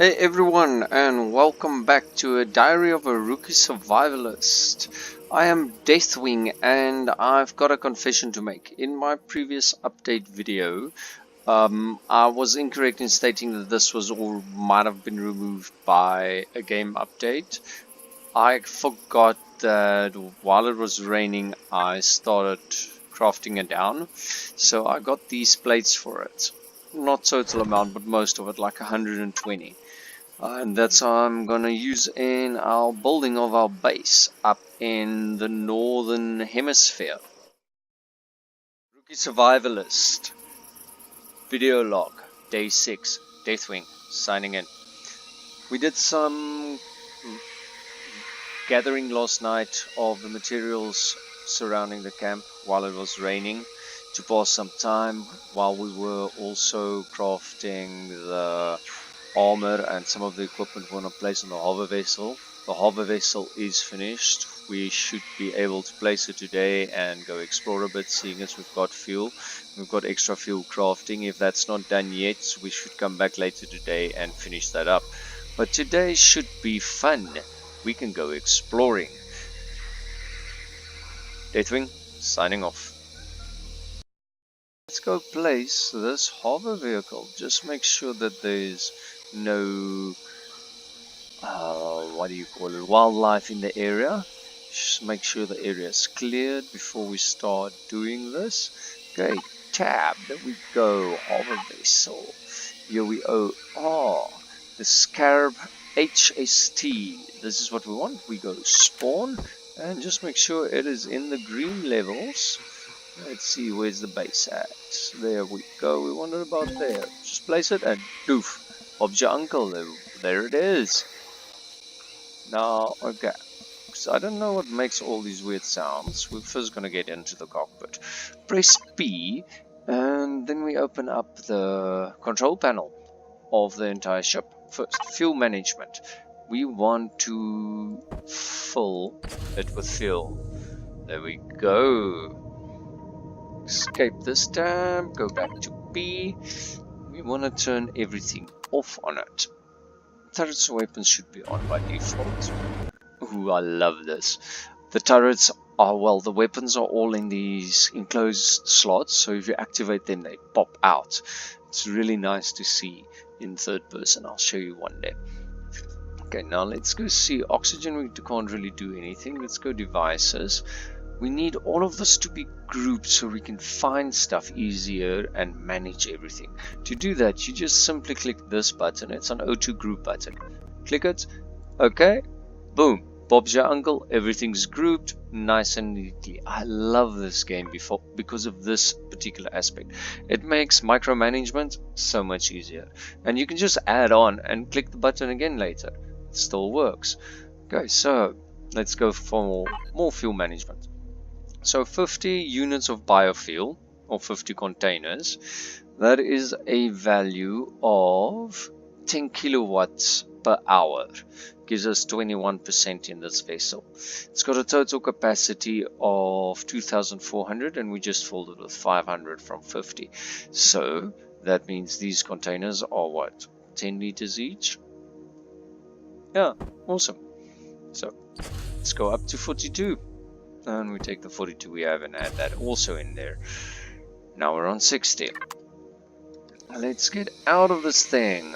Hey everyone, and welcome back to a Diary of a Rookie Survivalist. I am Deathwing, and I've got a confession to make. In my previous update video, I was incorrect in stating that this was all might have been removed by a game update. I forgot that while it was raining, I started crafting it down, so I got these plates for it. Not total amount, but most of it, like 120. And that's how I'm gonna use in our building of our base up in the northern hemisphere. Rookie Survivalist video log day 6 Deathwing signing in. We did some gathering last night of the materials surrounding the camp while it was raining to pass some time, while we were also crafting the armor and some of the equipment we want to place on the hover vessel. The hover vessel is finished. We should be able to place it today and go explore a bit, seeing as we've got fuel. We've got extra fuel crafting. If that's not done yet, we should come back later today and finish that up. But today should be fun. We can go exploring. Deathwing, signing off. Let's go place this hover vehicle. Just make sure that there's no what do you call it, wildlife in the area. Just make sure the area is cleared before we start doing this. Okay, tab, there we go, hover vessel. Here we are, the Scarab HST. This is what we want. We go spawn and just make sure it is in the green levels. Let's see, where's the base at? There we go, we want it about there. Just place it and doof. Bob's your uncle, there it is. Now, okay, so I don't know what makes all these weird sounds. We're first going to get into the cockpit. Press P, and then we open up the control panel of the entire ship. First, fuel management. We want to fill it with fuel. There we go. Escape this tab, go back to P. We want to turn everything off on it. Turrets and weapons should be on by default. Ooh, I love this. The turrets are, well, the weapons are all in these enclosed slots, so if you activate them, they pop out. It's really nice to see in third person. I'll show you one day. Okay, now let's go see oxygen. We can't really do anything. Let's go devices. We need all of this to be grouped so we can find stuff easier and manage everything. To do that, you just simply click this button. It's an O2 group button. Click it. Okay. Boom. Bob's your uncle. Everything's grouped nice and neatly. I love this game because of this particular aspect. It makes micromanagement so much easier. And you can just add on and click the button again later. It still works. Okay, so let's go for more fuel management. So 50 units of biofuel, or 50 containers, that is a value of 10 kilowatts per hour. Gives us 21% in this vessel. It's got a total capacity of 2,400 and we just filled it with 500 from 50. So that means these containers are what? 10 liters each? Yeah, awesome. So let's go up to 42. And we take the 42 we have and add that also in there. Now we're on 60. Let's get out of this thing.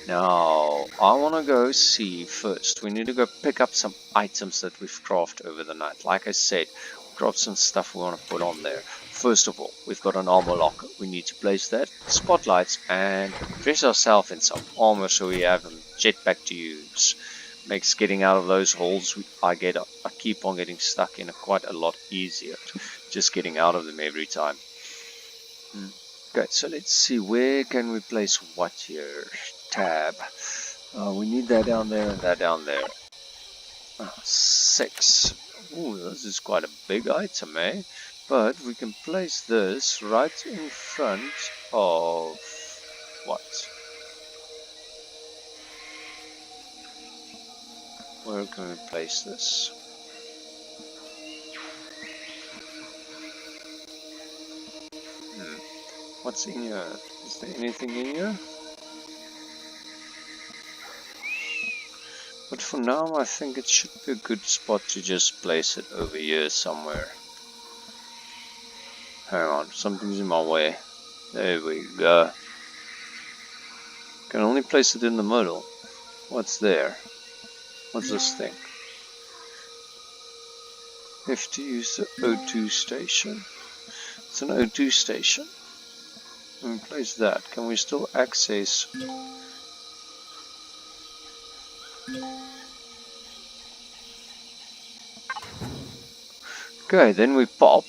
Now, I want to go see first. We need to go pick up some items that we've crafted over the night. Like I said, craft some stuff we want to put on there. First of all, we've got an armor locker. We need to place that, spotlights, and dress ourselves in some armor so we have a jetpack to use. Makes getting out of those holes I keep on getting stuck in quite a lot easier. Just getting out of them every time. Okay, so let's see, where can we place what here? Tab. We need that down there and that down there. 6. Ooh, this is quite a big item, eh? But we can place this right in front of what? Where can we place this? What's in here? Is there anything in here? But for now, I think it should be a good spot to just place it over here somewhere. Hang on, something's in my way. There we go. Can only place it in the middle. What's there? What's this thing? Have to use the O2 station. It's an O2 station. Let me place that. Can we still access? Okay, then we pop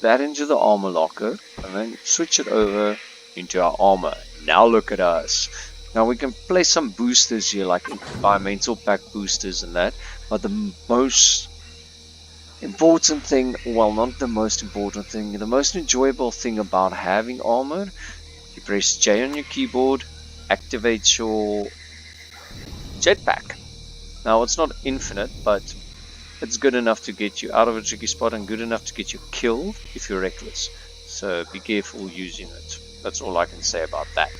that into the armor locker and then switch it over into our armor. Now look at us. Now we can place some boosters here, like environmental pack boosters and that, but the most important thing, well, not the most important thing, the most enjoyable thing about having armor, you press J on your keyboard, activates your jetpack. Now it's not infinite, but it's good enough to get you out of a tricky spot and good enough to get you killed if you're reckless. So be careful using it. That's all I can say about that.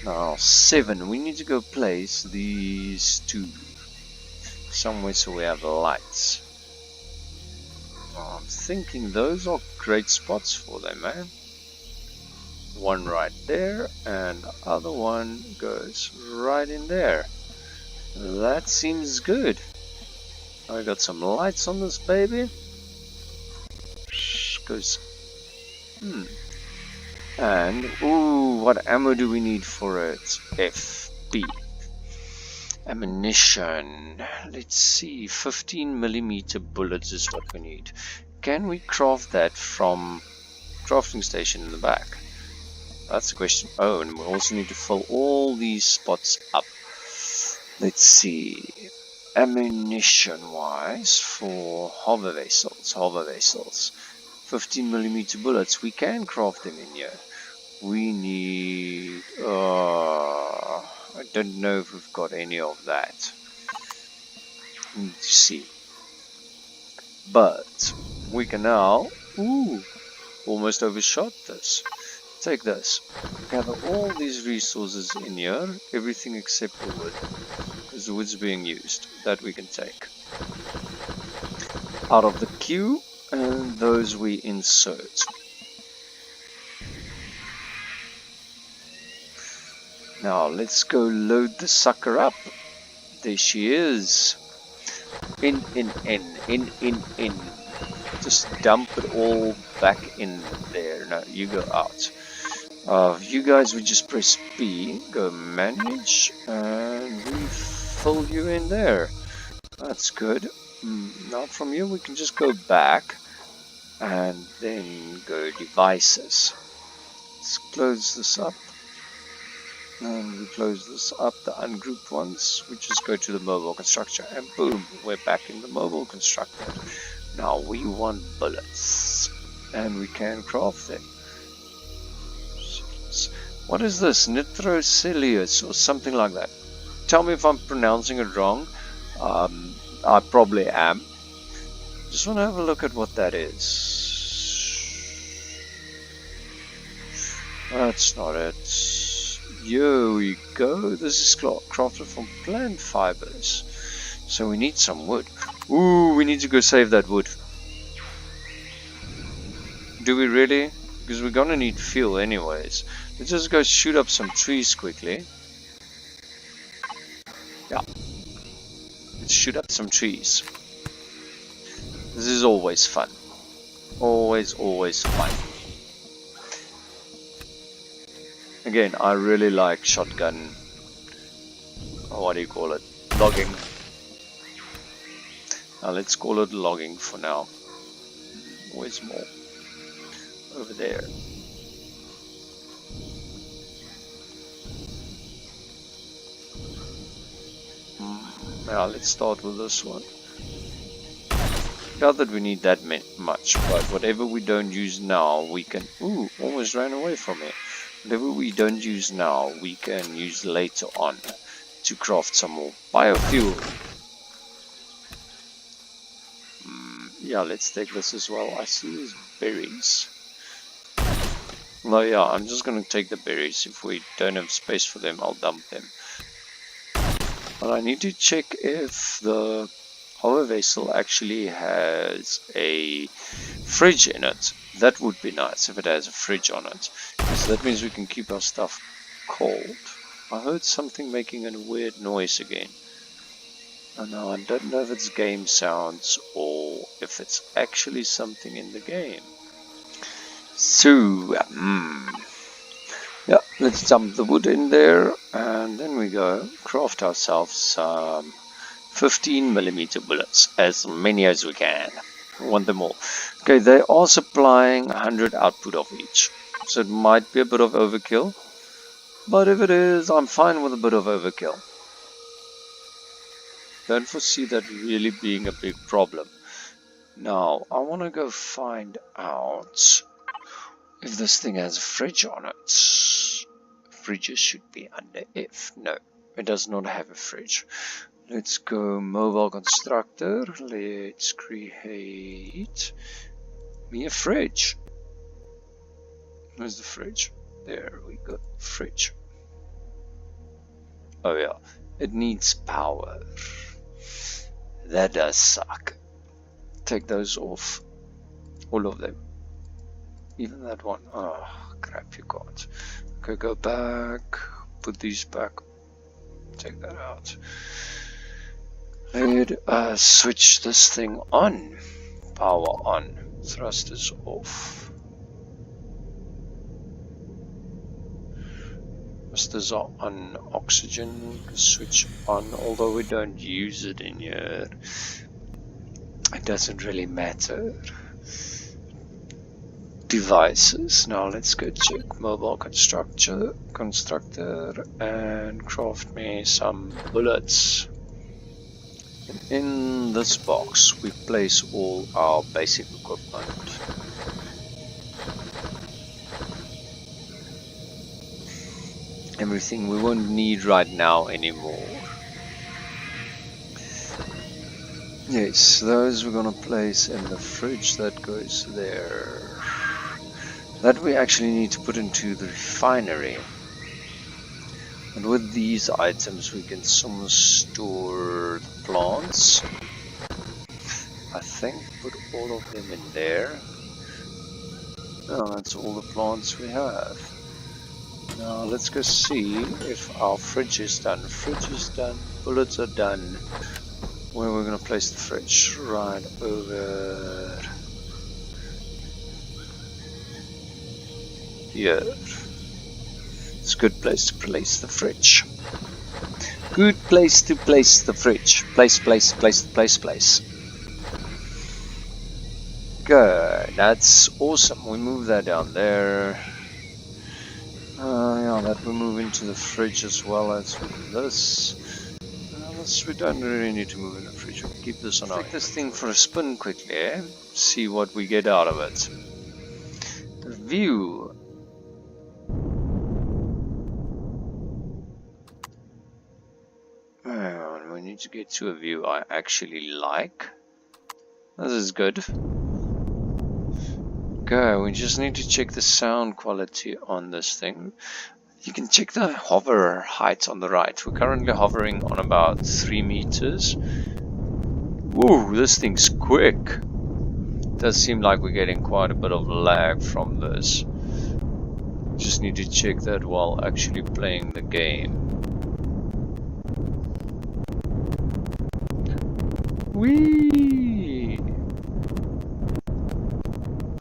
Now 7, we need to go place these 2 somewhere so we have lights. I'm thinking those are great spots for them, man. One right there and the other one goes right in there. That seems good. I got some lights on this baby. Goes. And ooh, what ammo do we need for it? FB. Ammunition. Let's see. 15mm bullets is what we need. Can we craft that from crafting station in the back? That's the question. Oh, and we also need to fill all these spots up. Let's see. Ammunition wise for hover vessels, 15mm bullets, we can craft them in here. We need I don't know if we've got any of that. Need to see, but we can now almost overshot this. Take this, gather all these resources in here, everything except the wood. The wood's being used, that we can take out of the queue, and those we insert. Now let's go load the sucker up. There she is. In. Just dump it all back in there. No, you go out. You guys would just press B, go manage, and we fill you in there. That's good. Now from here we can just go back and then go devices. Let's close this up. And we close this up, the ungrouped ones. We just go to the mobile constructor and boom, we're back in the mobile constructor. Now we want bullets and we can craft them. What is this? Nitrocellulose or something like that. Tell me if I'm pronouncing it wrong. I probably am. Just want to have a look at what that is. That's not it. Here we go. This is crafted from plant fibers. So we need some wood. Ooh, we need to go save that wood. Do we really? Because we're gonna need fuel anyways. Let's just go shoot up some trees quickly. Yeah. Let's shoot up some trees. This is always fun. Always fun. Again, I really like shotgun. What do you call it? Logging. Now let's call it logging for now. Where's more? Over there. Now let's start with this one. Not that we need that much, but whatever we don't use now, we can... Ooh, almost ran away from it. Whatever we don't use now, we can use later on to craft some more biofuel. Yeah, let's take this as well. I see these berries. No, yeah, I'm just gonna take the berries. If we don't have space for them, I'll dump them. But I need to check if the hover vessel actually has a fridge in it. That would be nice if it has a fridge on it. So that means we can keep our stuff cold. I heard something making a weird noise again. Oh no, I don't know if it's game sounds or if it's actually something in the game. So, yeah, let's dump the wood in there and then we go craft ourselves some 15mm bullets, as many as we can. We want them all. Okay, they are supplying 100 output of each, so it might be a bit of overkill, but if it is, I'm fine with a bit of overkill. Don't foresee that really being a big problem. Now, I want to go find out if this thing has a fridge on it. Fridges should be under F. No, it does not have a fridge. Let's go mobile constructor. Let's create me a fridge. Where's the fridge? There we go. Fridge. Oh yeah, it needs power. That does suck. Take those off. All of them. Even that one. Oh, crap, you can't. Okay, go back. Put these back. Take that out. Let us switch this thing on. Power on. Thrusters off. Thrusters are on. Oxygen switch on. Although we don't use it in here, it doesn't really matter. Devices. Now let's go check mobile constructor and craft me some bullets. And in this box we place all our basic equipment. Everything we won't need right now anymore. Yes, those we're gonna place in the fridge that goes there. That we actually need to put into the refinery. And with these items we can some store the plants. I think put all of them in there. Oh, that's all the plants we have. Now let's go see if our fridge is done. Fridge is done, bullets are done. Where we're gonna place the fridge? Right over here. It's a good place to place the fridge. Good place to place the fridge. Place. Good, that's awesome. We move that down there. Yeah, that will move into the fridge as well as with this. We don't really need to move in the fridge. We'll keep this on. Take this thing for a spin quickly, eh? See what we get out of it. The view. We need to get to a view I actually like. This is good. Okay, we just need to check the sound quality on this thing. You can check the hover height on the right. We're currently hovering on about 3 meters. Whoa, this thing's quick. It does seem like we're getting quite a bit of lag from this. Just need to check that while actually playing the game. Whee!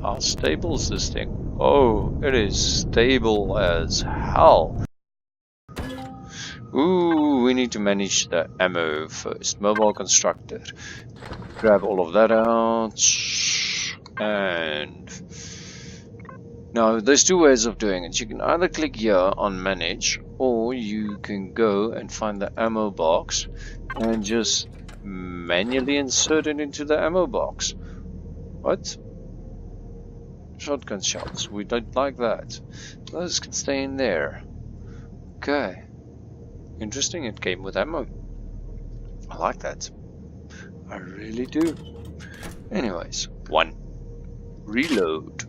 How stable is this thing? Oh, it is stable as hell. Ooh, we need to manage the ammo first. Mobile constructor. Grab all of that out. And now there's two ways of doing it. You can either click here on manage, or you can go and find the ammo box and just manually insert it into the ammo box. What? Shotgun shells. We don't like that. Those can stay in there. Okay. Interesting, it came with ammo. I like that. I really do. Anyways, 1. Reload.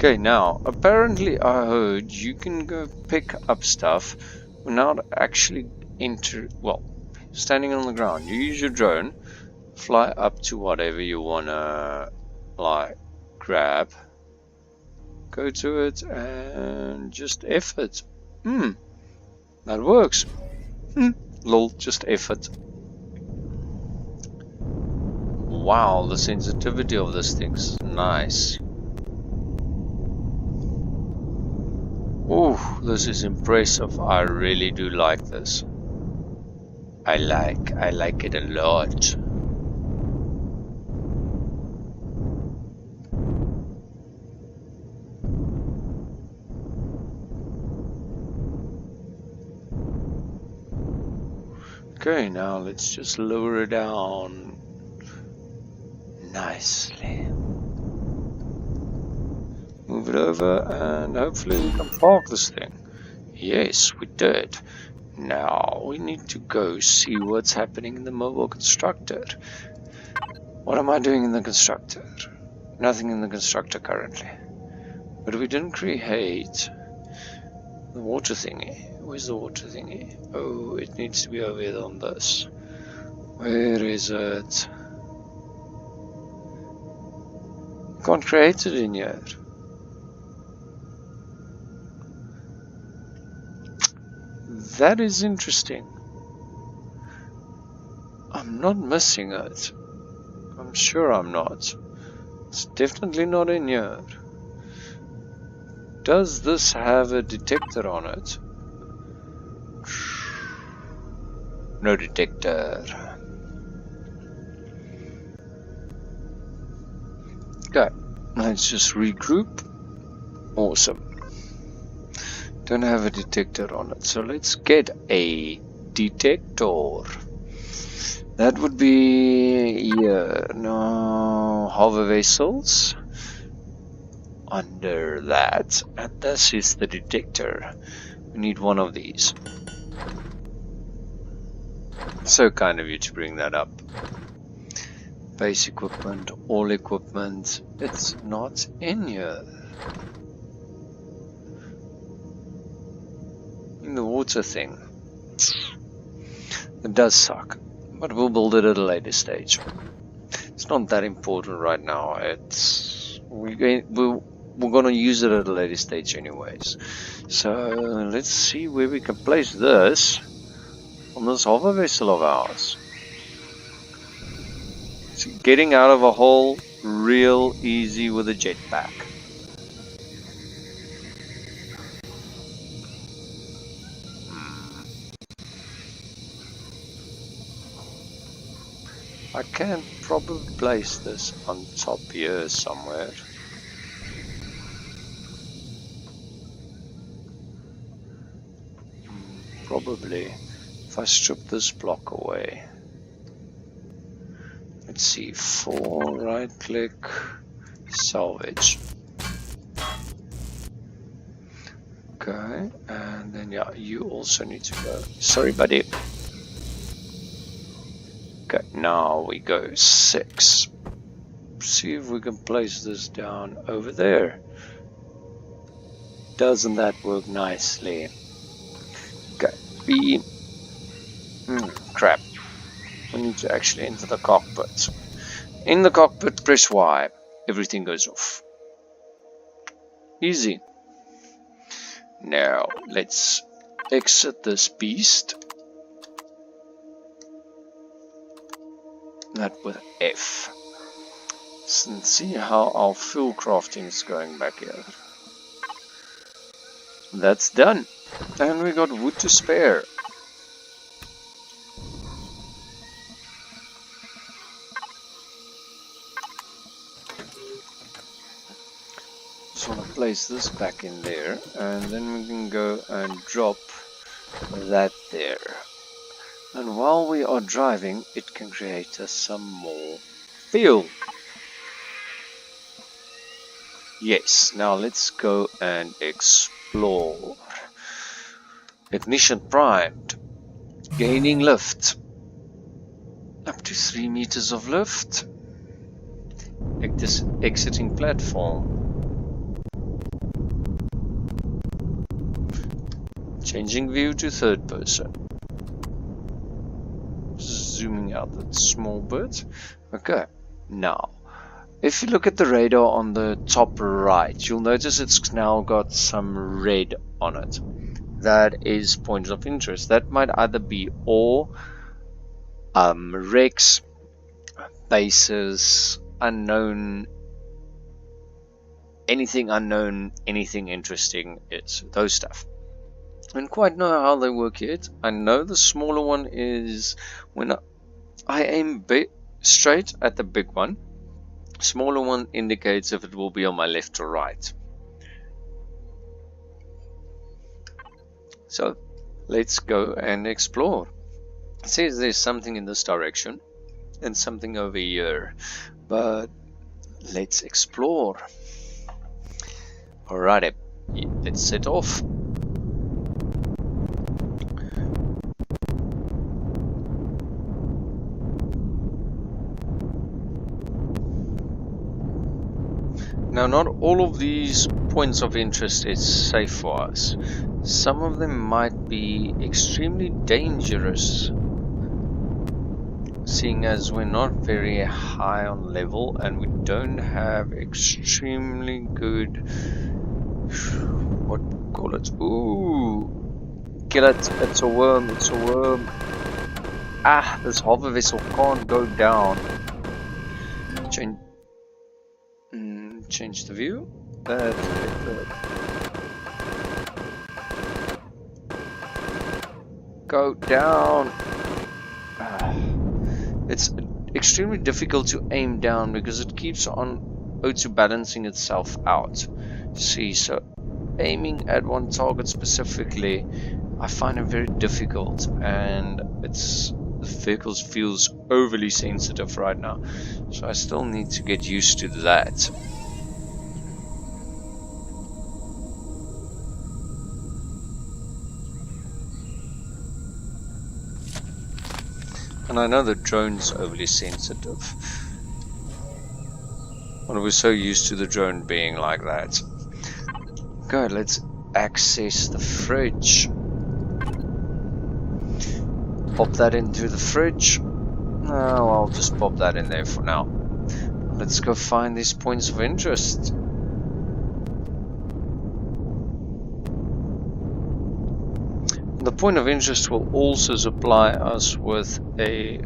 Okay, now, apparently I heard you can go pick up stuff without actually standing on the ground. You use your drone, fly up to whatever you wanna, like, grab, go to it, and just F it. That works. Lol, just F it. Wow, the sensitivity of this thing's nice. Oh, this is impressive. I really do like this. I like it a lot. Okay, now let's just lower it down nicely. Move it over and hopefully we can park this thing. Yes, we did. Now we need to go see what's happening in the mobile constructor. What am I doing in the constructor? Nothing in the constructor currently. But we didn't create the water thingy. Where's the water thingy? Oh, it needs to be over here on this. Where is it? Can't create it in here. That is interesting. I'm not missing it. I'm sure I'm not. It's definitely not in here. Does this have a detector on it? No detector. Okay, let's just regroup. Awesome. Don't have a detector on it, so let's get a detector. That would be here. No, hover vessels. Under that, and this is the detector. We need one of these. So kind of you to bring that up. Base equipment, all equipment. It's not in here. In the water thing. It does suck, but we'll build it at a later stage. It's not that important right now. We're going to use it at a later stage anyways. So let's see where we can place this on this hover vessel of ours. It's getting out of a hole real easy with a jetpack. I can probably place this on top here somewhere. Probably if I strip this block away. Let's see, 4, right click, salvage. Okay, and then yeah, you also need to go. Sorry, buddy. Okay, now we go 6. See if we can place this down over there. Doesn't that work nicely? Okay, B. Crap. We need to actually enter the cockpit. In the cockpit, press Y. Everything goes off. Easy. Now, let's exit this beast. That with F. And see how our fuel crafting is going back here. That's done. And we got wood to spare. Just want to place this back in there, and then we can go and drop that there. And while we are driving, it can create us some more fuel. Yes, now let's go and explore. Ignition primed. Gaining lift. Up to 3 meters of lift. Exiting platform. Changing view to third person. Zooming out that small bit. Okay, now if you look at the radar on the top right, you'll notice it's now got some red on it. That is points of interest. That might either be ore, wrecks, bases, unknown, anything unknown, anything interesting. It's those stuff. I don't quite know how they work yet. I know the smaller one is when I aim straight at the big one. Smaller one indicates if it will be on my left or right. So let's go and explore. It says there's something in this direction and something over here, but let's explore. Alrighty, let's set off. Now, not all of these points of interest is safe for us. Some of them might be extremely dangerous, seeing as we're not very high on level and we don't have extremely good, what call it? Ooh, kill it! It's a worm! It's a worm! Ah, this hover vessel can't go down. Change the view. That's it. Go down. It's extremely difficult to aim down because it keeps on auto balancing itself out. See, so aiming at one target specifically, I find it very difficult, and the vehicle feels overly sensitive right now. So I still need to get used to that. And I know the drone's overly sensitive, but we're so used to the drone being like that. Okay, let's access the fridge. Pop that into the fridge. No, I'll just pop that in there for now. Let's go find these points of interest. The point of interest will also supply us with a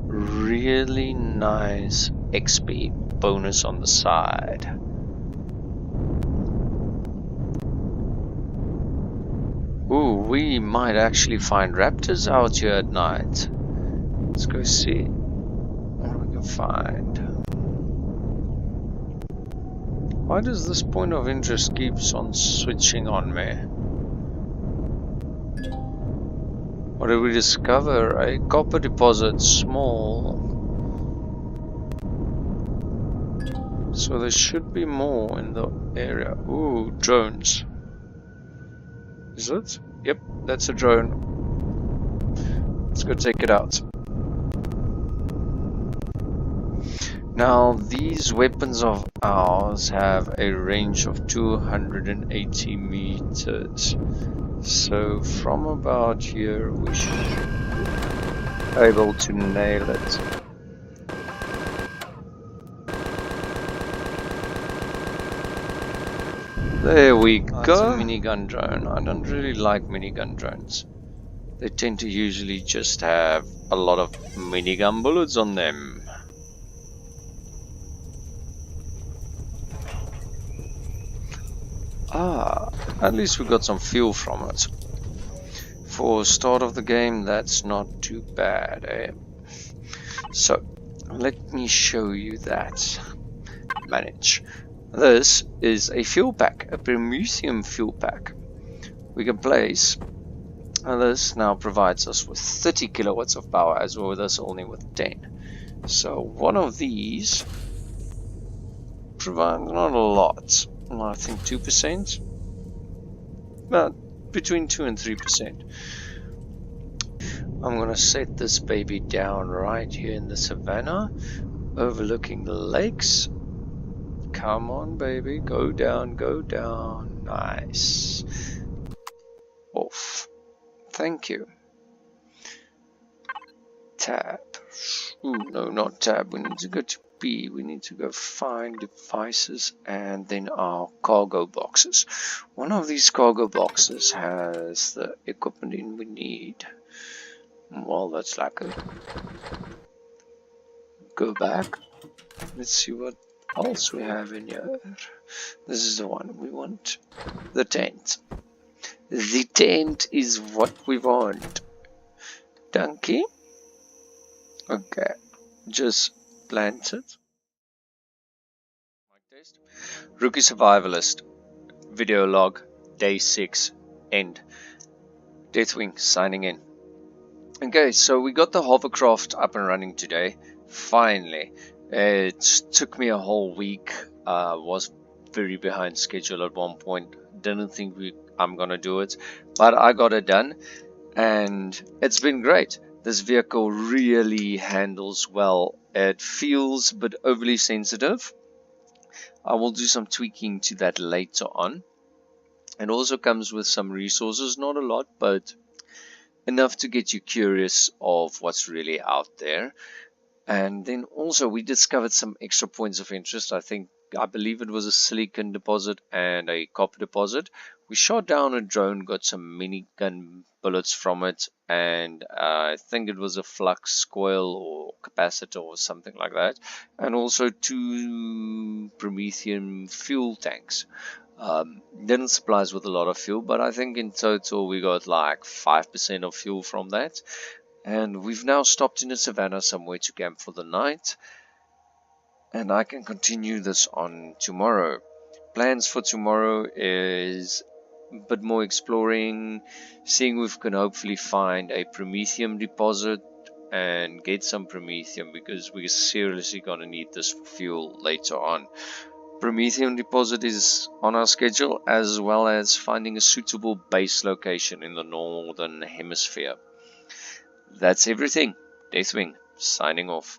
really nice XP bonus on the side. Ooh, we might actually find raptors out here at night. Let's go see what we can find. Why does this point of interest keeps on switching on me? What did we discover? A copper deposit, small. So there should be more in the area. Ooh, drones. Is it? Yep, that's a drone. Let's go take it out. Now, these weapons of ours have a range of 280 meters. So from about here we should be able to nail it. There we go. It's a minigun drone. I don't really like minigun drones. They tend to usually just have a lot of minigun bullets on them. Ah, at least we got some fuel from it. For start of the game, that's not too bad, eh? So, let me show you that. Manage. This is a fuel pack, a premium fuel pack. We can place, and this now provides us with 30 kilowatts of power, as well as us only with 10. So one of these provides not a lot. I think 2%, but between 2 and 3%. I'm gonna set this baby down right here in the savannah, overlooking the lakes. Come on, baby, go down, go down. Nice. off. Thank you. Tab. Ooh, no, not tab. We need to go to B. We need to go find devices and then our cargo boxes. One of these cargo boxes has the equipment in we need. Well, that's lucky. Go back. Let's see what else we have in here. This is the one we want. The tent. The tent is what we want. Donkey. Okay. Just plant it. Mic test. Rookie Survivalist. Video log. Day 6. End. Deathwing signing in. Okay, so we got the hovercraft up and running today. Finally. It took me a whole week. Was very behind schedule at one point. Didn't think I'm gonna do it, but I got it done, and it's been great. This vehicle really handles well. It feels a bit overly sensitive. I will do some tweaking to that later on. It also comes with some resources, not a lot, but enough to get you curious of what's really out there. And then also we discovered some extra points of interest. I believe it was a silicon deposit and a copper deposit. We shot down a drone, got some minigun bullets from it, and I think it was a flux coil or capacitor or something like that, and also 2 Promethean fuel tanks. Didn't supply us with a lot of fuel, but I think in total we got like 5% of fuel from that. And we've now stopped in a savannah somewhere to camp for the night. And I can continue this on tomorrow. Plans for tomorrow is a bit more exploring, seeing if we can hopefully find a Prometheum deposit and get some Prometheum, because we're seriously going to need this for fuel later on. Prometheum deposit is on our schedule, as well as finding a suitable base location in the northern hemisphere. That's everything. Deathwing, signing off.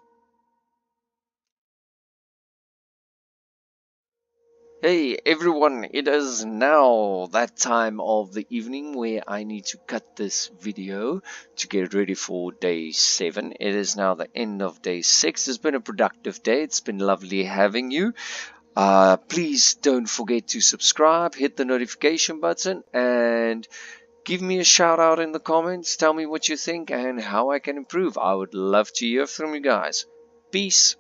Hey everyone, it is now that time of the evening where I need to cut this video to get ready for day 7. It is now the end of day 6. It's been a productive day. It's been lovely having you. Please don't forget to subscribe, hit the notification button, and give me a shout out in the comments. Tell me what you think and how I can improve. I would love to hear from you guys. Peace.